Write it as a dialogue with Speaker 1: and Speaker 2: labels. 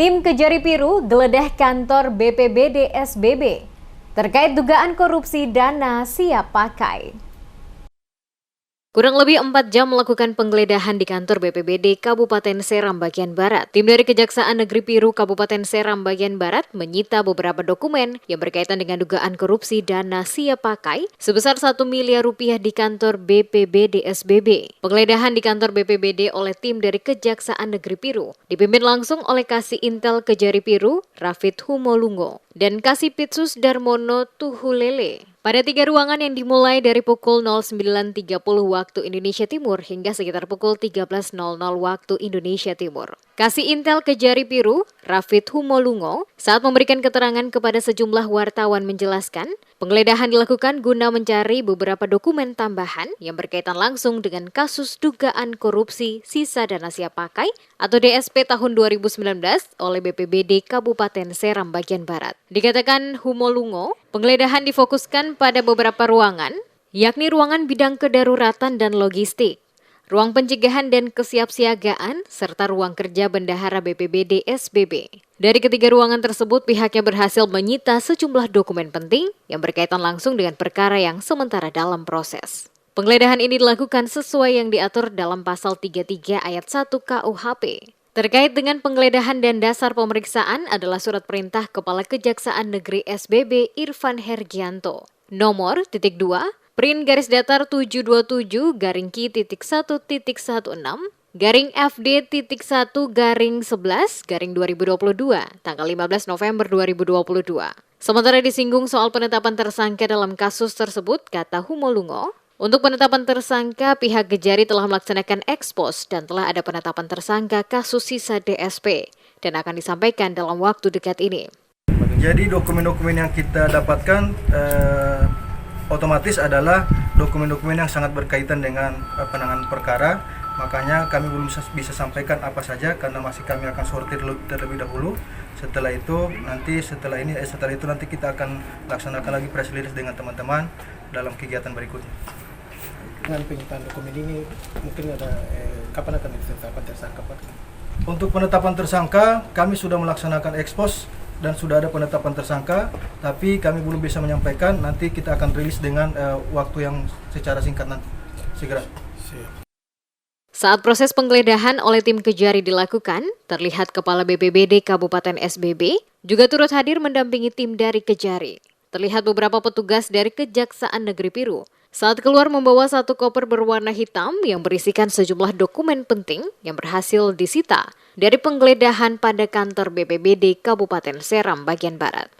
Speaker 1: Tim Kejari Biru geledah kantor BPBD SBB terkait dugaan korupsi dana siap pakai. Kurang lebih 4 jam melakukan penggeledahan di kantor BPBD Kabupaten Seram bagian Barat. Tim dari Kejaksaan Negeri Biru Kabupaten Seram bagian Barat menyita beberapa dokumen yang berkaitan dengan dugaan korupsi dana siap pakai sebesar 1 miliar rupiah di kantor BPBD SBB. Penggeledahan di kantor BPBD oleh tim dari Kejaksaan Negeri Biru dipimpin langsung oleh Kasih Intel Kejari Biru, Rafid Humolungo, dan Kasih Pitsus Darmono Tuhulele. Pada 3 ruangan yang dimulai dari pukul 09.30 waktu Indonesia Timur hingga sekitar pukul 13.00 waktu Indonesia Timur. Kasih Intel Kejari Biru, Rafid Humolungo, saat memberikan keterangan kepada sejumlah wartawan menjelaskan, penggeledahan dilakukan guna mencari beberapa dokumen tambahan yang berkaitan langsung dengan kasus dugaan korupsi sisa dana siap pakai atau DSP tahun 2019 oleh BPBD Kabupaten Seram bagian Barat. Dikatakan Humolungo, penggeledahan difokuskan pada beberapa ruangan, yakni ruangan bidang kedaruratan dan logistik, ruang pencegahan dan kesiapsiagaan, serta ruang kerja bendahara BPBD SBB. Dari ketiga ruangan tersebut, pihaknya berhasil menyita sejumlah dokumen penting yang berkaitan langsung dengan perkara yang sementara dalam proses. Penggeledahan ini dilakukan sesuai yang diatur dalam pasal 33 ayat 1 KUHP. Terkait dengan penggeledahan dan dasar pemeriksaan adalah surat perintah Kepala Kejaksaan Negeri SBB Irfan Hergianto. Nomor _2 Print garis datar 727 garing Ki.1.16 FD.1.11 tanggal 15 November 2022. Sementara disinggung soal penetapan tersangka dalam kasus tersebut, kata Humolungo, untuk penetapan tersangka, pihak Kejari telah melaksanakan ekspos dan telah ada penetapan tersangka kasus sisa DSP dan akan disampaikan dalam waktu dekat ini.
Speaker 2: Jadi dokumen-dokumen yang kita dapatkan otomatis adalah dokumen-dokumen yang sangat berkaitan dengan penanganan perkara. Makanya kami belum bisa sampaikan apa saja karena masih kami akan sortir terlebih dahulu. Setelah itu nanti kita akan laksanakan lagi press release dengan teman-teman dalam kegiatan berikutnya.
Speaker 3: Dengan penyitaan dokumen ini mungkin ada kapan akan ditetapkan tersangka, Pak?
Speaker 2: Untuk penetapan tersangka kami sudah melaksanakan ekspos dan sudah ada penetapan tersangka, tapi kami belum bisa menyampaikan. Nanti kita akan rilis dengan waktu yang secara singkat nanti segera.
Speaker 1: Saat proses penggeledahan oleh tim Kejari dilakukan, terlihat Kepala BPBD Kabupaten SBB juga turut hadir mendampingi tim dari Kejari. Terlihat beberapa petugas dari Kejaksaan Negeri Biru saat keluar membawa satu koper berwarna hitam yang berisikan sejumlah dokumen penting yang berhasil disita dari penggeledahan pada kantor BPBD Kabupaten Seram bagian Barat.